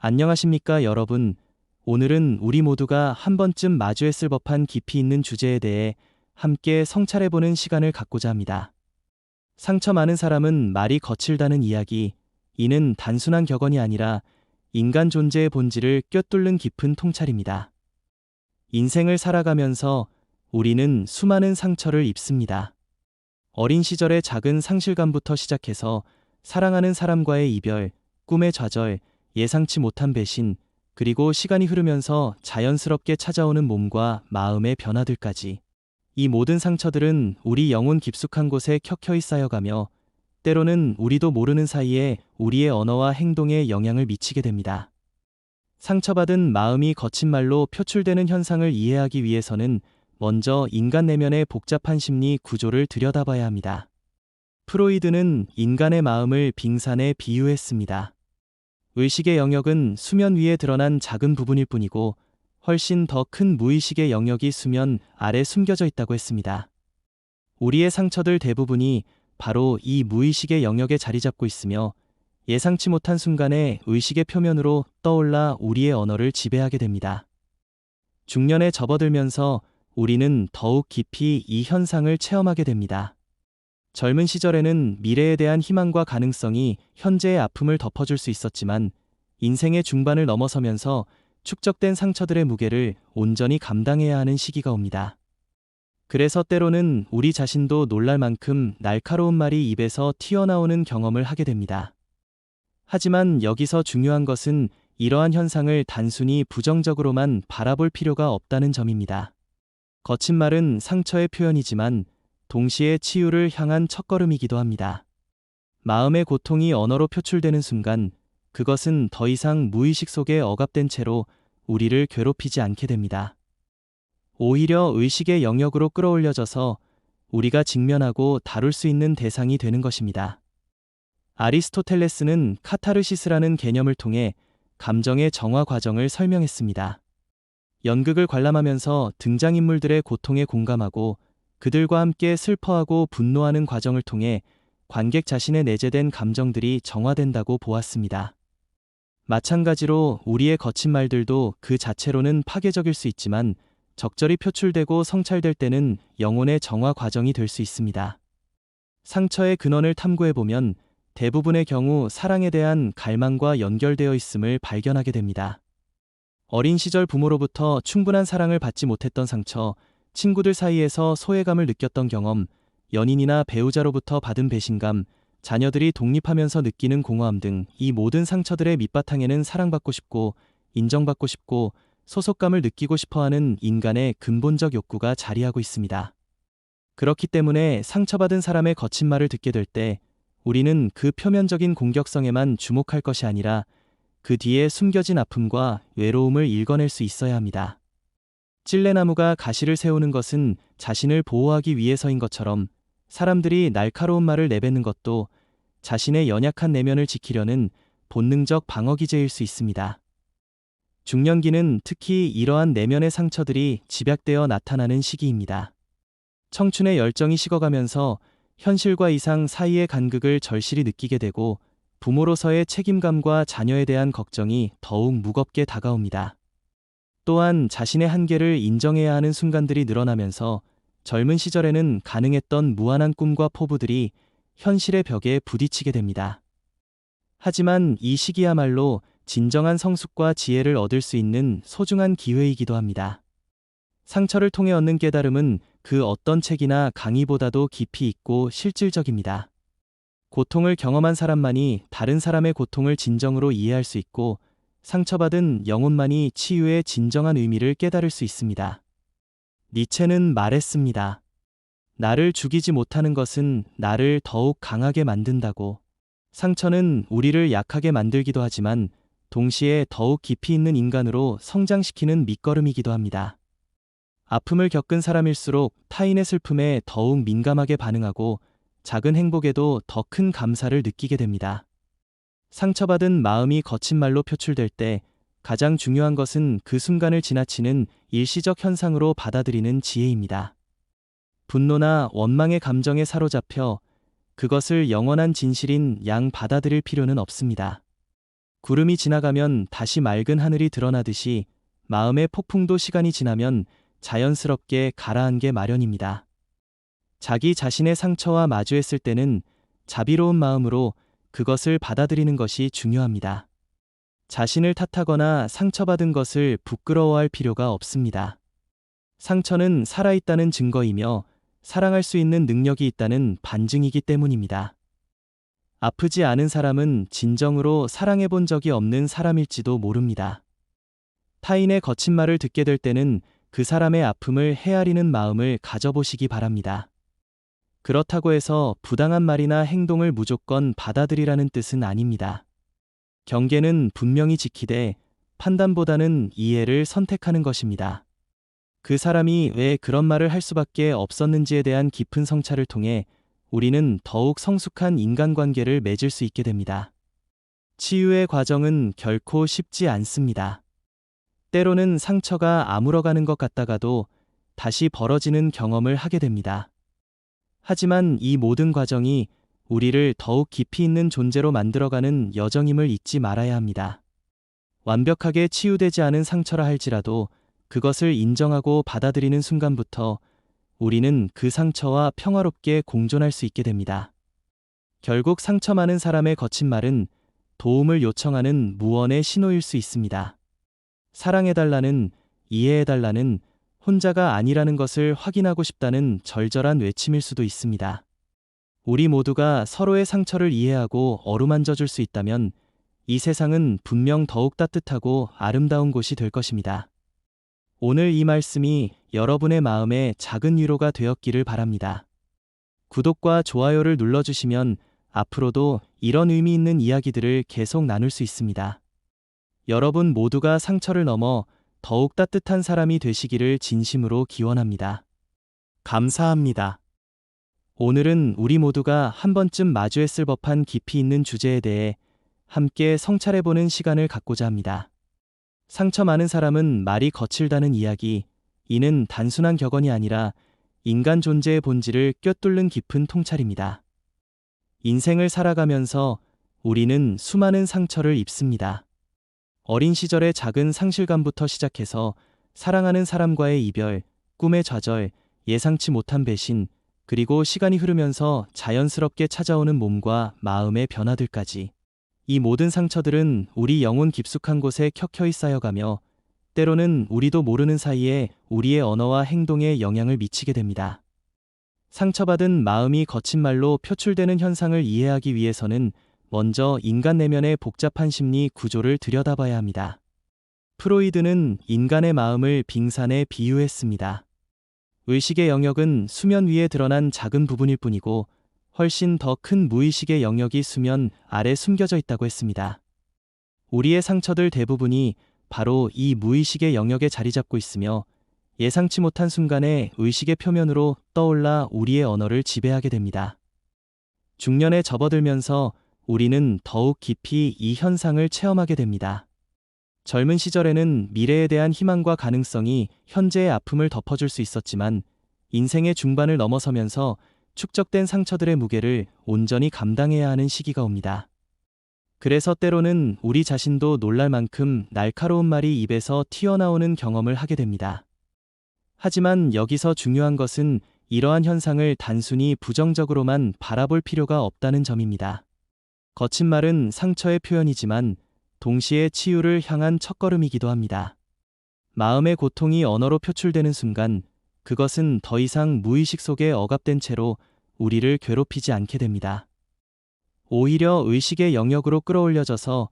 안녕하십니까, 여러분. 오늘은 우리 모두가 한 번쯤 마주했을 법한 깊이 있는 주제에 대해 함께 성찰해보는 시간을 갖고자 합니다. 상처 많은 사람은 말이 거칠다는 이야기, 이는 단순한 격언이 아니라 인간 존재의 본질을 꿰뚫는 깊은 통찰입니다. 인생을 살아가면서 우리는 수많은 상처를 입습니다. 어린 시절의 작은 상실감부터 시작해서 사랑하는 사람과의 이별, 꿈의 좌절, 예상치 못한 배신, 그리고 시간이 흐르면서 자연스럽게 찾아오는 몸과 마음의 변화들까지. 이 모든 상처들은 우리 영혼 깊숙한 곳에 켜켜이 쌓여가며 때로는 우리도 모르는 사이에 우리의 언어와 행동에 영향을 미치게 됩니다. 상처받은 마음이 거친 말로 표출되는 현상을 이해하기 위해서는 먼저 인간 내면의 복잡한 심리 구조를 들여다봐야 합니다. 프로이드는 인간의 마음을 빙산에 비유했습니다. 의식의 영역은 수면 위에 드러난 작은 부분일 뿐이고 훨씬 더 큰 무의식의 영역이 수면 아래 숨겨져 있다고 했습니다. 우리의 상처들 대부분이 바로 이 무의식의 영역에 자리 잡고 있으며 예상치 못한 순간에 의식의 표면으로 떠올라 우리의 언어를 지배하게 됩니다. 중년에 접어들면서 우리는 더욱 깊이 이 현상을 체험하게 됩니다. 젊은 시절에는 미래에 대한 희망과 가능성이 현재의 아픔을 덮어줄 수 있었지만 인생의 중반을 넘어서면서 축적된 상처들의 무게를 온전히 감당해야 하는 시기가 옵니다. 그래서 때로는 우리 자신도 놀랄 만큼 날카로운 말이 입에서 튀어나오는 경험을 하게 됩니다. 하지만 여기서 중요한 것은 이러한 현상을 단순히 부정적으로만 바라볼 필요가 없다는 점입니다. 거친 말은 상처의 표현이지만 동시에 치유를 향한 첫걸음이기도 합니다. 마음의 고통이 언어로 표출되는 순간 그것은 더 이상 무의식 속에 억압된 채로 우리를 괴롭히지 않게 됩니다. 오히려 의식의 영역으로 끌어올려져서 우리가 직면하고 다룰 수 있는 대상이 되는 것입니다. 아리스토텔레스는 카타르시스라는 개념을 통해 감정의 정화 과정을 설명했습니다. 연극을 관람하면서 등장인물들의 고통에 공감하고 그들과 함께 슬퍼하고 분노하는 과정을 통해 관객 자신의 내재된 감정들이 정화된다고 보았습니다. 마찬가지로 우리의 거친 말들도 그 자체로는 파괴적일 수 있지만 적절히 표출되고 성찰될 때는 영혼의 정화 과정이 될 수 있습니다. 상처의 근원을 탐구해보면 대부분의 경우 사랑에 대한 갈망과 연결되어 있음을 발견하게 됩니다. 어린 시절 부모로부터 충분한 사랑을 받지 못했던 상처, 친구들 사이에서 소외감을 느꼈던 경험, 연인이나 배우자로부터 받은 배신감, 자녀들이 독립하면서 느끼는 공허함 등 이 모든 상처들의 밑바탕에는 사랑받고 싶고 인정받고 싶고 소속감을 느끼고 싶어하는 인간의 근본적 욕구가 자리하고 있습니다. 그렇기 때문에 상처받은 사람의 거친 말을 듣게 될 때 우리는 그 표면적인 공격성에만 주목할 것이 아니라 그 뒤에 숨겨진 아픔과 외로움을 읽어낼 수 있어야 합니다. 찔레나무가 가시를 세우는 것은 자신을 보호하기 위해서인 것처럼 사람들이 날카로운 말을 내뱉는 것도 자신의 연약한 내면을 지키려는 본능적 방어기제일 수 있습니다. 중년기는 특히 이러한 내면의 상처들이 집약되어 나타나는 시기입니다. 청춘의 열정이 식어가면서 현실과 이상 사이의 간극을 절실히 느끼게 되고 부모로서의 책임감과 자녀에 대한 걱정이 더욱 무겁게 다가옵니다. 또한 자신의 한계를 인정해야 하는 순간들이 늘어나면서 젊은 시절에는 가능했던 무한한 꿈과 포부들이 현실의 벽에 부딪히게 됩니다. 하지만 이 시기야말로 진정한 성숙과 지혜를 얻을 수 있는 소중한 기회이기도 합니다. 상처를 통해 얻는 깨달음은 그 어떤 책이나 강의보다도 깊이 있고 실질적입니다. 고통을 경험한 사람만이 다른 사람의 고통을 진정으로 이해할 수 있고 상처받은 영혼만이 치유의 진정한 의미를 깨달을 수 있습니다. 니체는 말했습니다. 나를 죽이지 못하는 것은 나를 더욱 강하게 만든다고. 상처는 우리를 약하게 만들기도 하지만 동시에 더욱 깊이 있는 인간으로 성장시키는 밑거름이기도 합니다. 아픔을 겪은 사람일수록 타인의 슬픔에 더욱 민감하게 반응하고 작은 행복에도 더 큰 감사를 느끼게 됩니다. 상처받은 마음이 거친 말로 표출될 때 가장 중요한 것은 그 순간을 지나치는 일시적 현상으로 받아들이는 지혜입니다. 분노나 원망의 감정에 사로잡혀 그것을 영원한 진실인 양 받아들일 필요는 없습니다. 구름이 지나가면 다시 맑은 하늘이 드러나듯이 마음의 폭풍도 시간이 지나면 자연스럽게 가라앉게 마련입니다. 자기 자신의 상처와 마주했을 때는 자비로운 마음으로 그것을 받아들이는 것이 중요합니다. 자신을 탓하거나 상처받은 것을 부끄러워할 필요가 없습니다. 상처는 살아있다는 증거이며 사랑할 수 있는 능력이 있다는 반증이기 때문입니다. 아프지 않은 사람은 진정으로 사랑해 본 적이 없는 사람일지도 모릅니다. 타인의 거친 말을 듣게 될 때는 그 사람의 아픔을 헤아리는 마음을 가져보시기 바랍니다. 그렇다고 해서 부당한 말이나 행동을 무조건 받아들이라는 뜻은 아닙니다. 경계는 분명히 지키되 판단보다는 이해를 선택하는 것입니다. 그 사람이 왜 그런 말을 할 수밖에 없었는지에 대한 깊은 성찰을 통해 우리는 더욱 성숙한 인간관계를 맺을 수 있게 됩니다. 치유의 과정은 결코 쉽지 않습니다. 때로는 상처가 아물어가는 것 같다가도 다시 벌어지는 경험을 하게 됩니다. 하지만 이 모든 과정이 우리를 더욱 깊이 있는 존재로 만들어가는 여정임을 잊지 말아야 합니다. 완벽하게 치유되지 않은 상처라 할지라도 그것을 인정하고 받아들이는 순간부터 우리는 그 상처와 평화롭게 공존할 수 있게 됩니다. 결국 상처 많은 사람의 거친 말은 도움을 요청하는 무언의 신호일 수 있습니다. 사랑해달라는, 이해해달라는, 혼자가 아니라는 것을 확인하고 싶다는 절절한 외침일 수도 있습니다. 우리 모두가 서로의 상처를 이해하고 어루만져 줄 수 있다면 이 세상은 분명 더욱 따뜻하고 아름다운 곳이 될 것입니다. 오늘 이 말씀이 여러분의 마음에 작은 위로가 되었기를 바랍니다. 구독과 좋아요를 눌러주시면 앞으로도 이런 의미 있는 이야기들을 계속 나눌 수 있습니다. 여러분 모두가 상처를 넘어 더욱 따뜻한 사람이 되시기를 진심으로 기원합니다. 감사합니다. 오늘은 우리 모두가 한 번쯤 마주했을 법한 깊이 있는 주제에 대해 함께 성찰해보는 시간을 갖고자 합니다. 상처 많은 사람은 말이 거칠다는 이야기, 이는 단순한 격언이 아니라 인간 존재의 본질을 꿰뚫는 깊은 통찰입니다. 인생을 살아가면서 우리는 수많은 상처를 입습니다. 어린 시절의 작은 상실감부터 시작해서 사랑하는 사람과의 이별, 꿈의 좌절, 예상치 못한 배신, 그리고 시간이 흐르면서 자연스럽게 찾아오는 몸과 마음의 변화들까지. 이 모든 상처들은 우리 영혼 깊숙한 곳에 켜켜이 쌓여가며 때로는 우리도 모르는 사이에 우리의 언어와 행동에 영향을 미치게 됩니다. 상처받은 마음이 거친 말로 표출되는 현상을 이해하기 위해서는 먼저 인간 내면의 복잡한 심리 구조를 들여다봐야 합니다. 프로이드는 인간의 마음을 빙산에 비유했습니다. 의식의 영역은 수면 위에 드러난 작은 부분일 뿐이고 훨씬 더 큰 무의식의 영역이 수면 아래 숨겨져 있다고 했습니다. 우리의 상처들 대부분이 바로 이 무의식의 영역에 자리 잡고 있으며 예상치 못한 순간에 의식의 표면으로 떠올라 우리의 언어를 지배하게 됩니다. 중년에 접어들면서 우리는 더욱 깊이 이 현상을 체험하게 됩니다. 젊은 시절에는 미래에 대한 희망과 가능성이 현재의 아픔을 덮어줄 수 있었지만 인생의 중반을 넘어서면서 축적된 상처들의 무게를 온전히 감당해야 하는 시기가 옵니다. 그래서 때로는 우리 자신도 놀랄 만큼 날카로운 말이 입에서 튀어나오는 경험을 하게 됩니다. 하지만 여기서 중요한 것은 이러한 현상을 단순히 부정적으로만 바라볼 필요가 없다는 점입니다. 거친 말은 상처의 표현이지만 동시에 치유를 향한 첫걸음이기도 합니다. 마음의 고통이 언어로 표출되는 순간 그것은 더 이상 무의식 속에 억압된 채로 우리를 괴롭히지 않게 됩니다. 오히려 의식의 영역으로 끌어올려져서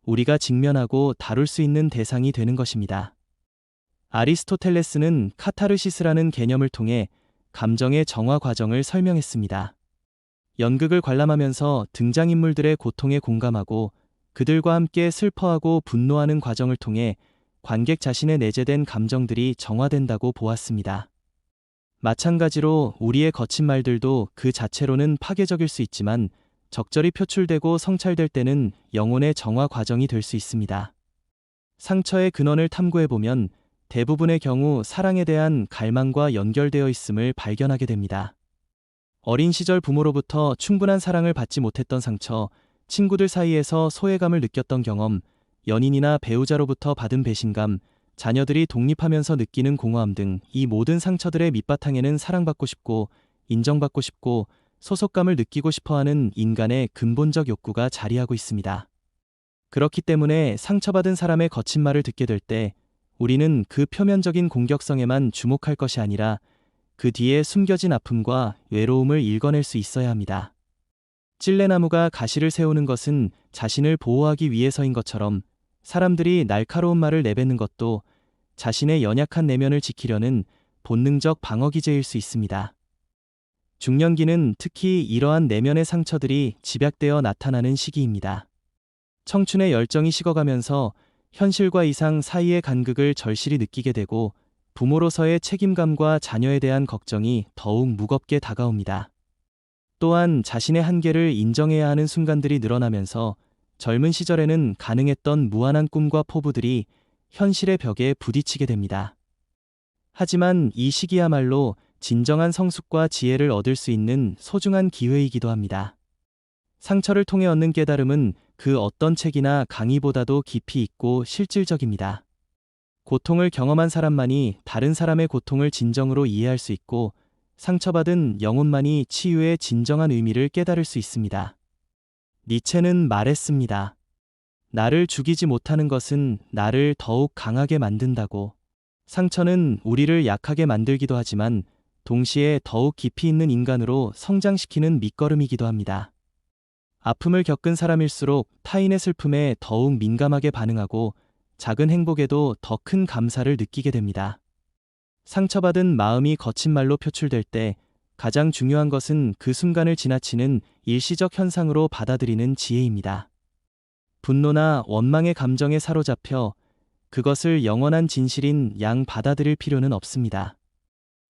우리가 직면하고 다룰 수 있는 대상이 되는 것입니다. 아리스토텔레스는 카타르시스라는 개념을 통해 감정의 정화 과정을 설명했습니다. 연극을 관람하면서 등장인물들의 고통에 공감하고 그들과 함께 슬퍼하고 분노하는 과정을 통해 관객 자신의 내재된 감정들이 정화된다고 보았습니다. 마찬가지로 우리의 거친 말들도 그 자체로는 파괴적일 수 있지만 적절히 표출되고 성찰될 때는 영혼의 정화 과정이 될 수 있습니다. 상처의 근원을 탐구해보면 대부분의 경우 사랑에 대한 갈망과 연결되어 있음을 발견하게 됩니다. 어린 시절 부모로부터 충분한 사랑을 받지 못했던 상처, 친구들 사이에서 소외감을 느꼈던 경험, 연인이나 배우자로부터 받은 배신감, 자녀들이 독립하면서 느끼는 공허함 등 이 모든 상처들의 밑바탕에는 사랑받고 싶고, 인정받고 싶고, 소속감을 느끼고 싶어하는 인간의 근본적 욕구가 자리하고 있습니다. 그렇기 때문에 상처받은 사람의 거친 말을 듣게 될 때, 우리는 그 표면적인 공격성에만 주목할 것이 아니라 그 뒤에 숨겨진 아픔과 외로움을 읽어낼 수 있어야 합니다. 찔레나무가 가시를 세우는 것은 자신을 보호하기 위해서인 것처럼, 사람들이 날카로운 말을 내뱉는 것도 자신의 연약한 내면을 지키려는 본능적 방어기제일 수 있습니다. 중년기는 특히 이러한 내면의 상처들이 집약되어 나타나는 시기입니다. 청춘의 열정이 식어가면서 현실과 이상 사이의 간극을 절실히 느끼게 되고, 부모로서의 책임감과 자녀에 대한 걱정이 더욱 무겁게 다가옵니다. 또한 자신의 한계를 인정해야 하는 순간들이 늘어나면서 젊은 시절에는 가능했던 무한한 꿈과 포부들이 현실의 벽에 부딪히게 됩니다. 하지만 이 시기야말로 진정한 성숙과 지혜를 얻을 수 있는 소중한 기회이기도 합니다. 상처를 통해 얻는 깨달음은 그 어떤 책이나 강의보다도 깊이 있고 실질적입니다. 고통을 경험한 사람만이 다른 사람의 고통을 진정으로 이해할 수 있고, 상처받은 영혼만이 치유의 진정한 의미를 깨달을 수 있습니다. 니체는 말했습니다. 나를 죽이지 못하는 것은 나를 더욱 강하게 만든다고. 상처는 우리를 약하게 만들기도 하지만 동시에 더욱 깊이 있는 인간으로 성장시키는 밑거름이기도 합니다. 아픔을 겪은 사람일수록 타인의 슬픔에 더욱 민감하게 반응하고 작은 행복에도 더 큰 감사를 느끼게 됩니다. 상처받은 마음이 거친 말로 표출될 때 가장 중요한 것은 그 순간을 지나치는 일시적 현상으로 받아들이는 지혜입니다. 분노나 원망의 감정에 사로잡혀 그것을 영원한 진실인 양 받아들일 필요는 없습니다.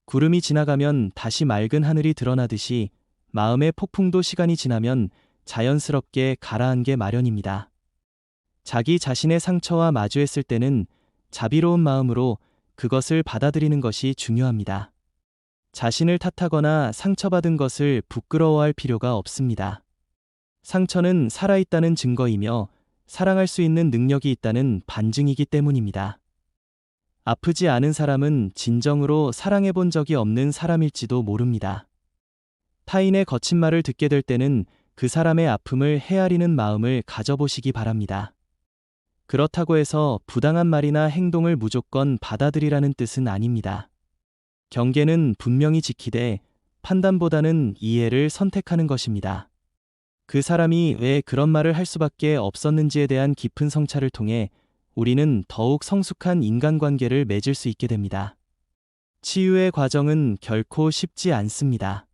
구름이 지나가면 다시 맑은 하늘이 드러나듯이 마음의 폭풍도 시간이 지나면 자연스럽게 가라앉게 마련입니다. 자기 자신의 상처와 마주했을 때는 자비로운 마음으로 그것을 받아들이는 것이 중요합니다. 자신을 탓하거나 상처받은 것을 부끄러워할 필요가 없습니다. 상처는 살아있다는 증거이며 사랑할 수 있는 능력이 있다는 반증이기 때문입니다. 아프지 않은 사람은 진정으로 사랑해본 적이 없는 사람일지도 모릅니다. 타인의 거친 말을 듣게 될 때는 그 사람의 아픔을 헤아리는 마음을 가져보시기 바랍니다. 그렇다고 해서 부당한 말이나 행동을 무조건 받아들이라는 뜻은 아닙니다. 경계는 분명히 지키되 판단보다는 이해를 선택하는 것입니다. 그 사람이 왜 그런 말을 할 수밖에 없었는지에 대한 깊은 성찰을 통해 우리는 더욱 성숙한 인간관계를 맺을 수 있게 됩니다. 치유의 과정은 결코 쉽지 않습니다.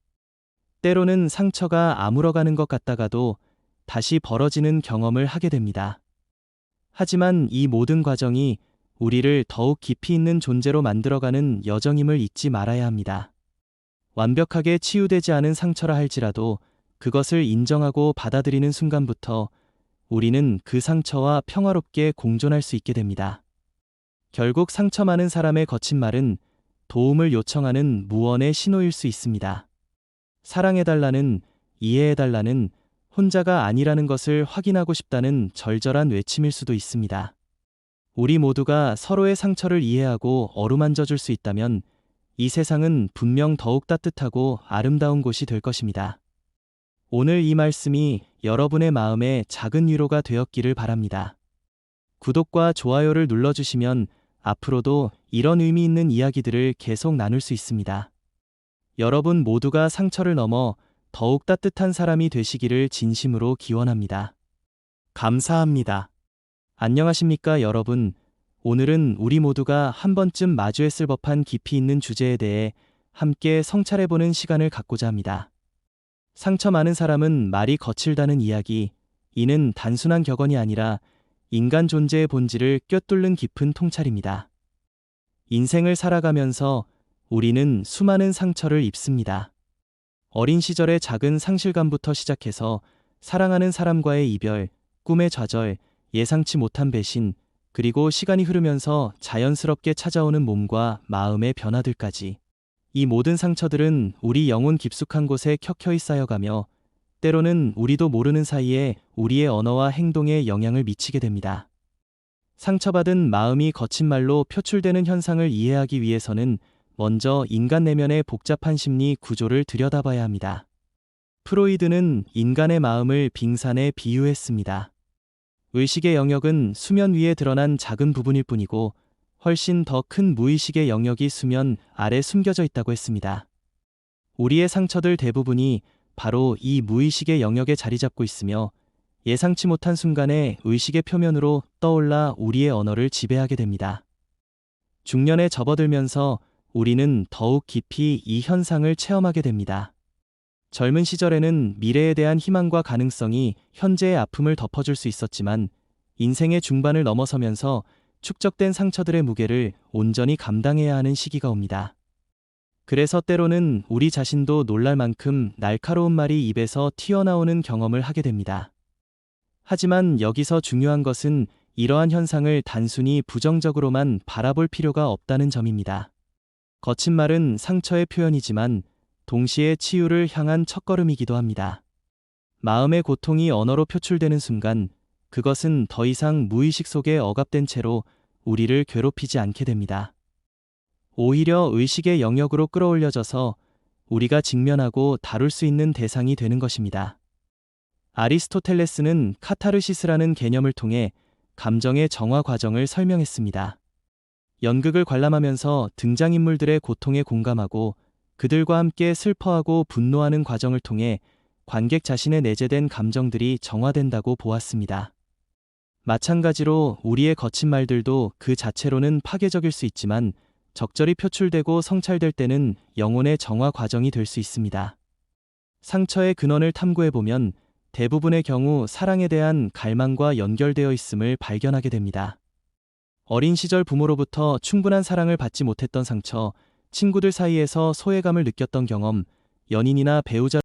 때로는 상처가 아물어가는 것 같다가도 다시 벌어지는 경험을 하게 됩니다. 하지만 이 모든 과정이 우리를 더욱 깊이 있는 존재로 만들어가는 여정임을 잊지 말아야 합니다. 완벽하게 치유되지 않은 상처라 할지라도 그것을 인정하고 받아들이는 순간부터 우리는 그 상처와 평화롭게 공존할 수 있게 됩니다. 결국 상처 많은 사람의 거친 말은 도움을 요청하는 무언의 신호일 수 있습니다. 사랑해달라는, 이해해달라는, 혼자가 아니라는 것을 확인하고 싶다는 절절한 외침일 수도 있습니다. 우리 모두가 서로의 상처를 이해하고 어루만져 줄 수 있다면 이 세상은 분명 더욱 따뜻하고 아름다운 곳이 될 것입니다. 오늘 이 말씀이 여러분의 마음에 작은 위로가 되었기를 바랍니다. 구독과 좋아요를 눌러주시면 앞으로도 이런 의미 있는 이야기들을 계속 나눌 수 있습니다. 여러분 모두가 상처를 넘어 더욱 따뜻한 사람이 되시기를 진심으로 기원합니다. 감사합니다. 안녕하십니까 여러분. 오늘은 우리 모두가 한 번쯤 마주했을 법한 깊이 있는 주제에 대해 함께 성찰해보는 시간을 갖고자 합니다. 상처 많은 사람은 말이 거칠다는 이야기, 이는 단순한 격언이 아니라 인간 존재의 본질을 꿰뚫는 깊은 통찰입니다. 인생을 살아가면서 우리는 수많은 상처를 입습니다. 어린 시절의 작은 상실감부터 시작해서 사랑하는 사람과의 이별, 꿈의 좌절, 예상치 못한 배신, 그리고 시간이 흐르면서 자연스럽게 찾아오는 몸과 마음의 변화들까지. 이 모든 상처들은 우리 영혼 깊숙한 곳에 켜켜이 쌓여가며 때로는 우리도 모르는 사이에 우리의 언어와 행동에 영향을 미치게 됩니다. 상처받은 마음이 거친 말로 표출되는 현상을 이해하기 위해서는 먼저 인간 내면의 복잡한 심리 구조를 들여다봐야 합니다. 프로이드는 인간의 마음을 빙산에 비유했습니다. 의식의 영역은 수면 위에 드러난 작은 부분일 뿐이고 훨씬 더 큰 무의식의 영역이 수면 아래 숨겨져 있다고 했습니다. 우리의 상처들 대부분이 바로 이 무의식의 영역에 자리 잡고 있으며 예상치 못한 순간에 의식의 표면으로 떠올라 우리의 언어를 지배하게 됩니다. 중년에 접어들면서 우리는 더욱 깊이 이 현상을 체험하게 됩니다. 젊은 시절에는 미래에 대한 희망과 가능성이 현재의 아픔을 덮어줄 수 있었지만 인생의 중반을 넘어서면서 축적된 상처들의 무게를 온전히 감당해야 하는 시기가 옵니다. 그래서 때로는 우리 자신도 놀랄 만큼 날카로운 말이 입에서 튀어나오는 경험을 하게 됩니다. 하지만 여기서 중요한 것은 이러한 현상을 단순히 부정적으로만 바라볼 필요가 없다는 점입니다. 거친 말은 상처의 표현이지만 동시에 치유를 향한 첫걸음이기도 합니다. 마음의 고통이 언어로 표출되는 순간 그것은 더 이상 무의식 속에 억압된 채로 우리를 괴롭히지 않게 됩니다. 오히려 의식의 영역으로 끌어올려져서 우리가 직면하고 다룰 수 있는 대상이 되는 것입니다. 아리스토텔레스는 카타르시스라는 개념을 통해 감정의 정화 과정을 설명했습니다. 연극을 관람하면서 등장인물들의 고통에 공감하고 그들과 함께 슬퍼하고 분노하는 과정을 통해 관객 자신의 내재된 감정들이 정화된다고 보았습니다. 마찬가지로 우리의 거친 말들도 그 자체로는 파괴적일 수 있지만 적절히 표출되고 성찰될 때는 영혼의 정화 과정이 될 수 있습니다. 상처의 근원을 탐구해보면 대부분의 경우 사랑에 대한 갈망과 연결되어 있음을 발견하게 됩니다. 어린 시절 부모로부터 충분한 사랑을 받지 못했던 상처, 친구들 사이에서 소외감을 느꼈던 경험, 연인이나 배우자